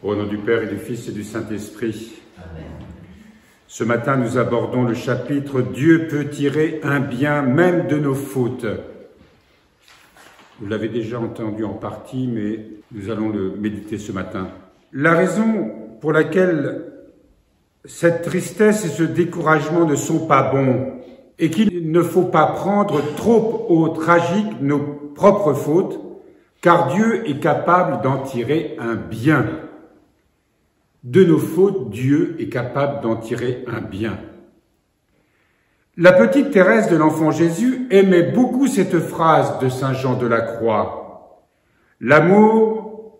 Au nom du Père et du Fils et du Saint-Esprit. Amen. Ce matin, nous abordons le chapitre « Dieu peut tirer un bien même de nos fautes ». Vous l'avez déjà entendu en partie, mais nous allons le méditer ce matin. La raison pour laquelle cette tristesse et ce découragement ne sont pas bons et qu'il ne faut pas prendre trop au tragique nos propres fautes, car Dieu est capable d'en tirer un bien. De nos fautes, Dieu est capable d'en tirer un bien. La petite Thérèse de l'Enfant Jésus aimait beaucoup cette phrase de Saint Jean de la Croix. L'amour,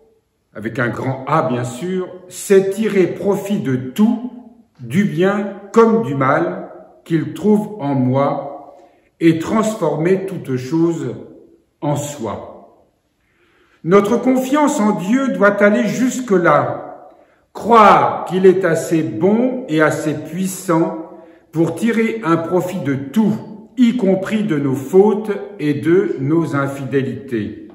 avec un grand A bien sûr, c'est tirer profit de tout, du bien comme du mal, qu'il trouve en moi et transformer toute chose en soi. Notre confiance en Dieu doit aller jusque-là. Croire qu'il est assez bon et assez puissant pour tirer un profit de tout, y compris de nos fautes et de nos infidélités.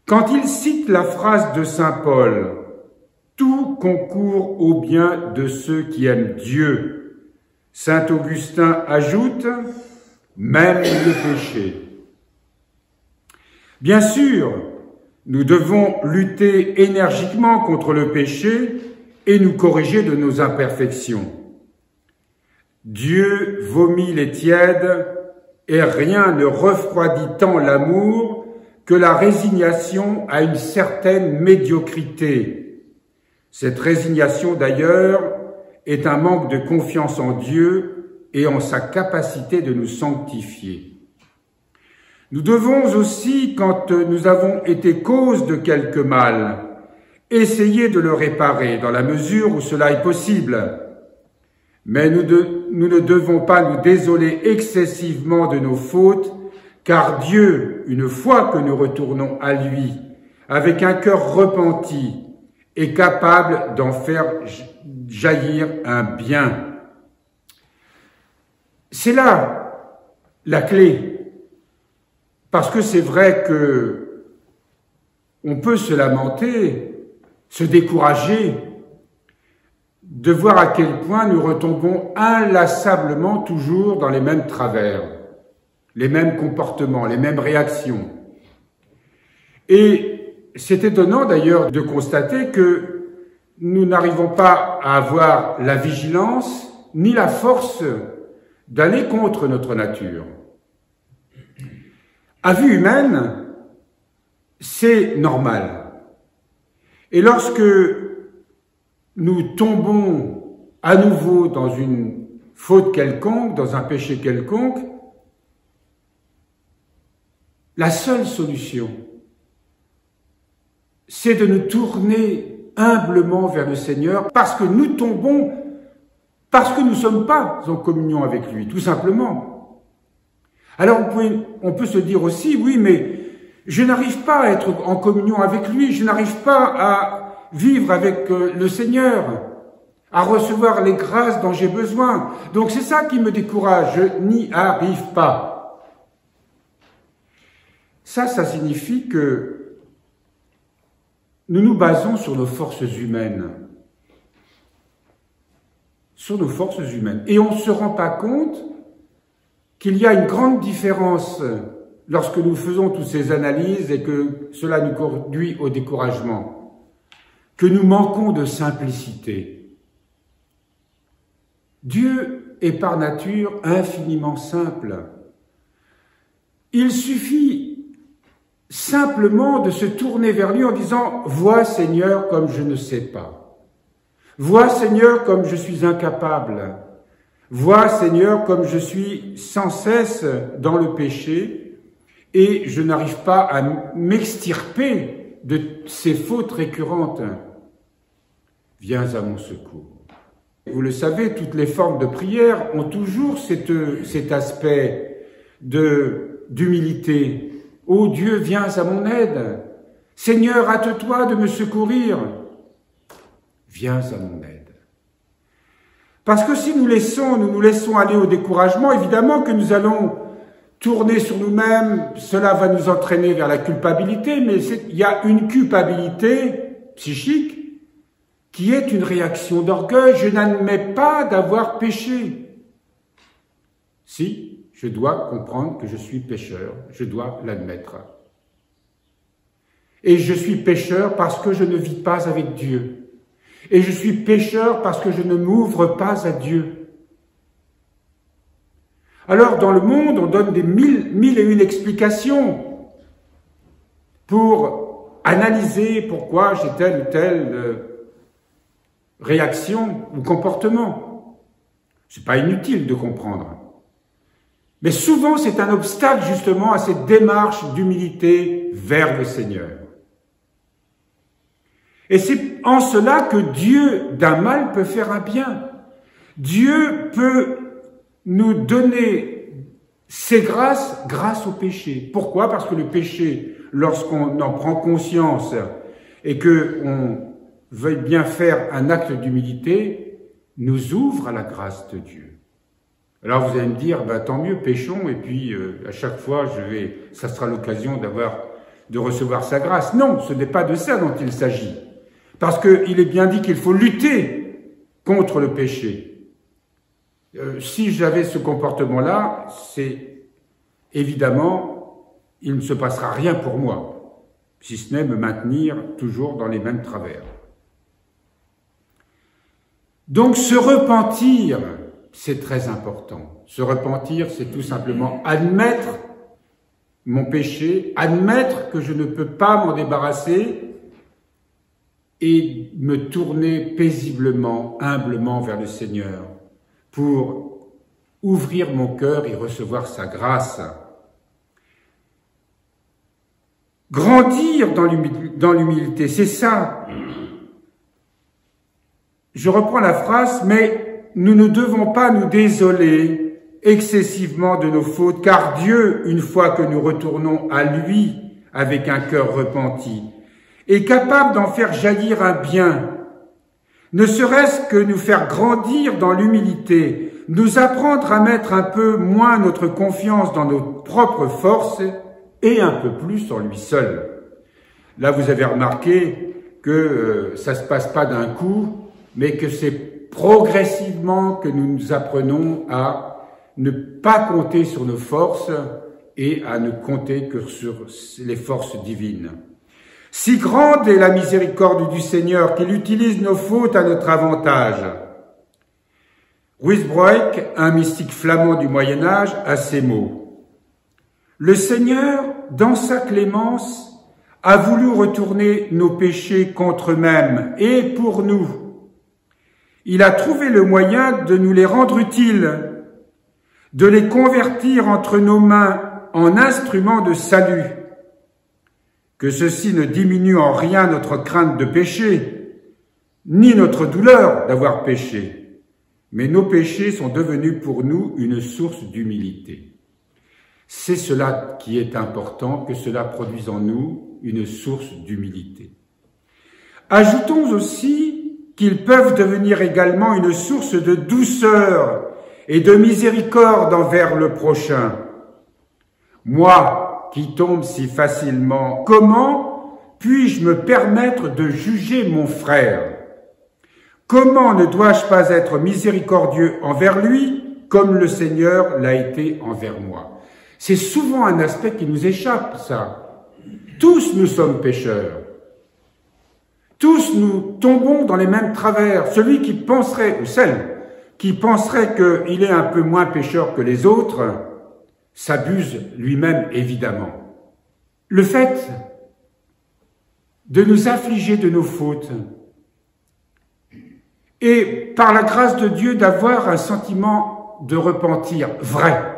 Quand il cite la phrase de saint Paul, « Tout concourt au bien de ceux qui aiment Dieu », saint Augustin ajoute, « Même le péché ». Bien sûr, nous devons lutter énergiquement contre le péché et nous corriger de nos imperfections. Dieu vomit les tièdes et rien ne refroidit tant l'amour que la résignation à une certaine médiocrité. Cette résignation d'ailleurs est un manque de confiance en Dieu et en sa capacité de nous sanctifier. Nous devons aussi, quand nous avons été cause de quelque mal, essayer de le réparer dans la mesure où cela est possible. Mais nous ne devons pas nous désoler excessivement de nos fautes, car Dieu, une fois que nous retournons à lui, avec un cœur repenti, est capable d'en faire jaillir un bien. C'est là la clé. Parce que c'est vrai que on peut se lamenter, se décourager, de voir à quel point nous retombons inlassablement toujours dans les mêmes travers, les mêmes comportements, les mêmes réactions. Et c'est étonnant d'ailleurs de constater que nous n'arrivons pas à avoir la vigilance ni la force d'aller contre notre nature. À vue humaine, c'est normal. Et lorsque nous tombons à nouveau dans une faute quelconque, dans un péché quelconque, la seule solution, c'est de nous tourner humblement vers le Seigneur parce que nous tombons, parce que nous ne sommes pas en communion avec lui, tout simplement. Alors on peut se dire aussi, oui, mais je n'arrive pas à être en communion avec lui, je n'arrive pas à vivre avec le Seigneur, à recevoir les grâces dont j'ai besoin. Donc c'est ça qui me décourage, je n'y arrive pas. Ça signifie que nous nous basons sur nos forces humaines. Sur nos forces humaines. Et on ne se rend pas compte qu'il y a une grande différence lorsque nous faisons toutes ces analyses et que cela nous conduit au découragement, que nous manquons de simplicité. Dieu est par nature infiniment simple. Il suffit simplement de se tourner vers lui en disant « Vois Seigneur comme je ne sais pas. Vois Seigneur comme je suis incapable. Vois, Seigneur, comme je suis sans cesse dans le péché et je n'arrive pas à m'extirper de ces fautes récurrentes. Viens à mon secours. » Vous le savez, toutes les formes de prière ont toujours cet aspect d'humilité. « Ô Dieu, viens à mon aide. Seigneur, hâte-toi de me secourir. Viens à mon aide. » Parce que si nous nous laissons aller au découragement, évidemment que nous allons tourner sur nous-mêmes, cela va nous entraîner vers la culpabilité, mais il y a une culpabilité psychique qui est une réaction d'orgueil. Je n'admets pas d'avoir péché. Si, je dois comprendre que je suis pécheur, je dois l'admettre. Et je suis pécheur parce que je ne vis pas avec Dieu. Et je suis pécheur parce que je ne m'ouvre pas à Dieu. Alors, dans le monde, on donne des mille et une explications pour analyser pourquoi j'ai telle ou telle réaction ou comportement. C'est pas inutile de comprendre. Mais souvent, c'est un obstacle justement à cette démarche d'humilité vers le Seigneur. Et c'est en cela que Dieu, d'un mal, peut faire un bien. Dieu peut nous donner ses grâces grâce au péché. Pourquoi? Parce que le péché, lorsqu'on en prend conscience et qu'on veuille bien faire un acte d'humilité, nous ouvre à la grâce de Dieu. Alors vous allez me dire, tant mieux, péchons, et puis à chaque fois, ça sera l'occasion de recevoir sa grâce. Non, ce n'est pas de ça dont il s'agit. Parce qu'il est bien dit qu'il faut lutter contre le péché. Si j'avais ce comportement-là, c'est évidemment, il ne se passera rien pour moi, si ce n'est me maintenir toujours dans les mêmes travers. Donc se repentir, c'est très important. Se repentir, c'est tout simplement admettre mon péché, admettre que je ne peux pas m'en débarrasser et me tourner paisiblement, humblement vers le Seigneur pour ouvrir mon cœur et recevoir sa grâce. Grandir dans l'humilité, c'est ça. Je reprends la phrase, mais nous ne devons pas nous désoler excessivement de nos fautes, car Dieu, une fois que nous retournons à lui avec un cœur repenti, est capable d'en faire jaillir un bien, ne serait-ce que nous faire grandir dans l'humilité, nous apprendre à mettre un peu moins notre confiance dans nos propres forces et un peu plus en lui seul. Là, vous avez remarqué que ça ne se passe pas d'un coup, mais que c'est progressivement que nous nous apprenons à ne pas compter sur nos forces et à ne compter que sur les forces divines. Si grande est la miséricorde du Seigneur qu'il utilise nos fautes à notre avantage. Ruysbroeck, un mystique flamand du Moyen-Âge, a ces mots. Le Seigneur, dans sa clémence, a voulu retourner nos péchés contre eux-mêmes et pour nous. Il a trouvé le moyen de nous les rendre utiles, de les convertir entre nos mains en instruments de salut. Que ceci ne diminue en rien notre crainte de péché, ni notre douleur d'avoir péché, mais nos péchés sont devenus pour nous une source d'humilité. C'est cela qui est important, que cela produise en nous une source d'humilité. Ajoutons aussi qu'ils peuvent devenir également une source de douceur et de miséricorde envers le prochain. Moi, qui tombe si facilement, comment puis-je me permettre de juger mon frère? Comment ne dois-je pas être miséricordieux envers lui comme le Seigneur l'a été envers moi? C'est souvent un aspect qui nous échappe, ça. Tous nous sommes pécheurs. Tous nous tombons dans les mêmes travers. Celui qui penserait, ou celle qui penserait qu'il est un peu moins pécheur que les autres, s'abuse lui-même, évidemment. Le fait de nous affliger de nos fautes et, par la grâce de Dieu, d'avoir un sentiment de repentir vrai.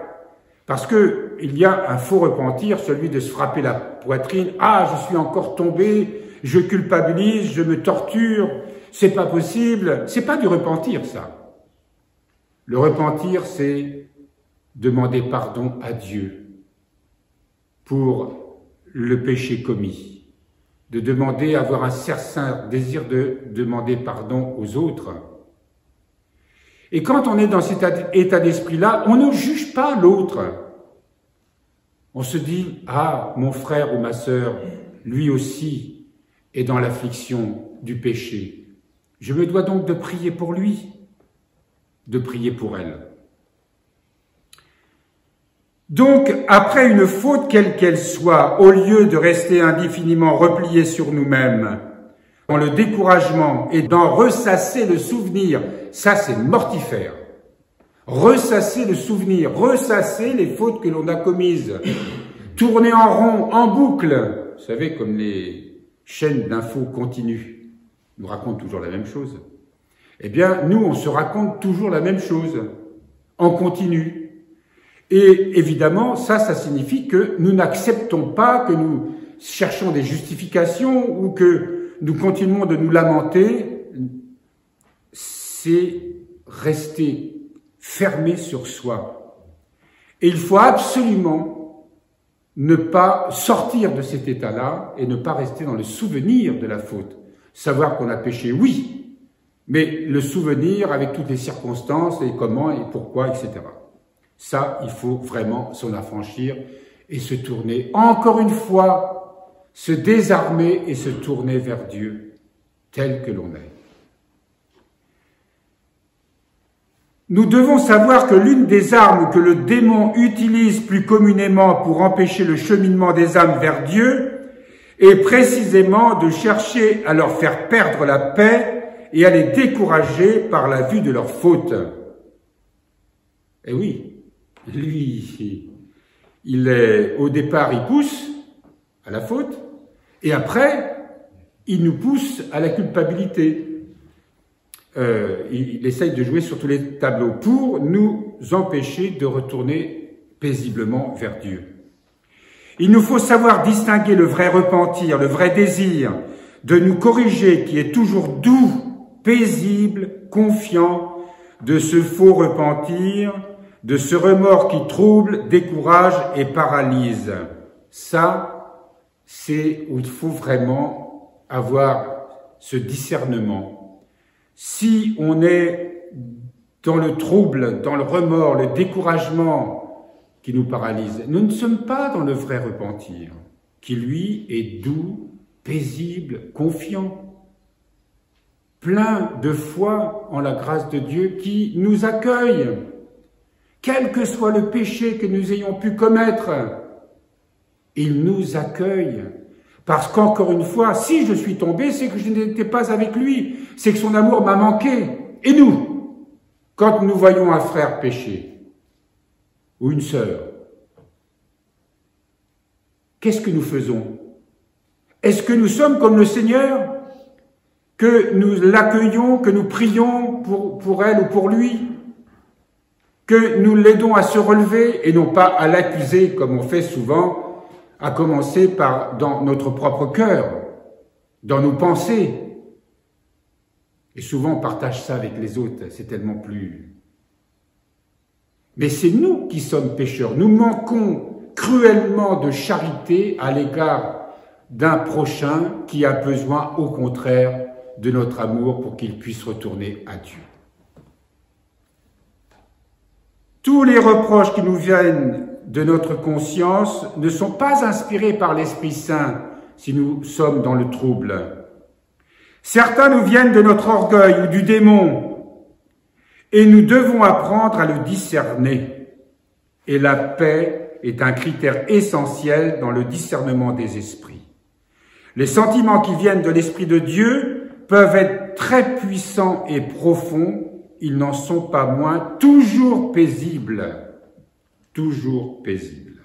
Parce que il y a un faux repentir, celui de se frapper la poitrine. « Ah, je suis encore tombé, je culpabilise, je me torture, c'est pas possible. » C'est pas du repentir, ça. Le repentir, c'est demander pardon à Dieu pour le péché commis, de demander, avoir un certain désir de demander pardon aux autres. Et quand on est dans cet état d'esprit-là, on ne juge pas l'autre. On se dit, ah, mon frère ou ma sœur, lui aussi est dans l'affliction du péché. Je me dois donc de prier pour lui, de prier pour elle. Donc, après une faute quelle qu'elle soit, au lieu de rester indéfiniment repliés sur nous-mêmes, dans le découragement et d'en ressasser le souvenir, ça c'est mortifère. Ressasser le souvenir, ressasser les fautes que l'on a commises, tourner en rond, en boucle. Vous savez, comme les chaînes d'infos continues nous racontent toujours la même chose. Eh bien, nous, on se raconte toujours la même chose, en continu. Et évidemment, ça signifie que nous n'acceptons pas, que nous cherchons des justifications ou que nous continuons de nous lamenter. C'est rester fermé sur soi. Et il faut absolument ne pas sortir de cet état-là et ne pas rester dans le souvenir de la faute. Savoir qu'on a péché, oui, mais le souvenir avec toutes les circonstances et comment et pourquoi, etc. Ça, il faut vraiment s'en affranchir et se tourner, encore une fois, se désarmer et se tourner vers Dieu, tel que l'on est. Nous devons savoir que l'une des armes que le démon utilise plus communément pour empêcher le cheminement des âmes vers Dieu est précisément de chercher à leur faire perdre la paix et à les décourager par la vue de leurs fautes. Et oui, lui, au départ, il pousse à la faute, et après, il nous pousse à la culpabilité. Il essaye de jouer sur tous les tableaux pour nous empêcher de retourner paisiblement vers Dieu. Il nous faut savoir distinguer le vrai repentir, le vrai désir de nous corriger, qui est toujours doux, paisible, confiant, de ce faux repentir, de ce remords qui trouble, décourage et paralyse. Ça, c'est où il faut vraiment avoir ce discernement. Si on est dans le trouble, dans le remords, le découragement qui nous paralyse, nous ne sommes pas dans le vrai repentir, qui lui est doux, paisible, confiant, plein de foi en la grâce de Dieu qui nous accueille, quel que soit le péché que nous ayons pu commettre. Il nous accueille. Parce qu'encore une fois, si je suis tombé, c'est que je n'étais pas avec lui. C'est que son amour m'a manqué. Et nous, quand nous voyons un frère pécher, ou une sœur, qu'est-ce que nous faisons? Est-ce que nous sommes comme le Seigneur? Que nous l'accueillons, que nous prions pour elle ou pour lui? Que nous l'aidons à se relever et non pas à l'accuser comme on fait souvent, à commencer par dans notre propre cœur, dans nos pensées. Et souvent on partage ça avec les autres, c'est tellement plus... Mais c'est nous qui sommes pécheurs, nous manquons cruellement de charité à l'égard d'un prochain qui a besoin au contraire de notre amour pour qu'il puisse retourner à Dieu. Tous les reproches qui nous viennent de notre conscience ne sont pas inspirés par l'Esprit Saint si nous sommes dans le trouble. Certains nous viennent de notre orgueil ou du démon et nous devons apprendre à le discerner. Et la paix est un critère essentiel dans le discernement des esprits. Les sentiments qui viennent de l'Esprit de Dieu peuvent être très puissants et profonds, ils n'en sont pas moins toujours paisibles. Toujours paisible.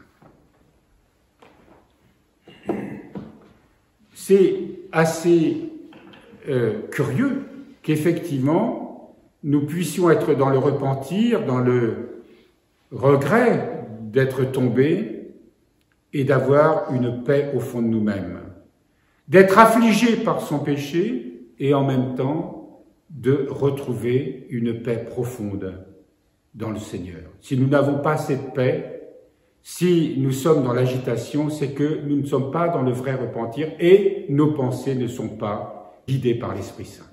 C'est assez curieux qu'effectivement, nous puissions être dans le repentir, dans le regret d'être tombés et d'avoir une paix au fond de nous-mêmes, d'être affligés par son péché et en même temps de retrouver une paix profonde dans le Seigneur. Si nous n'avons pas cette paix, si nous sommes dans l'agitation, c'est que nous ne sommes pas dans le vrai repentir et nos pensées ne sont pas guidées par l'Esprit Saint.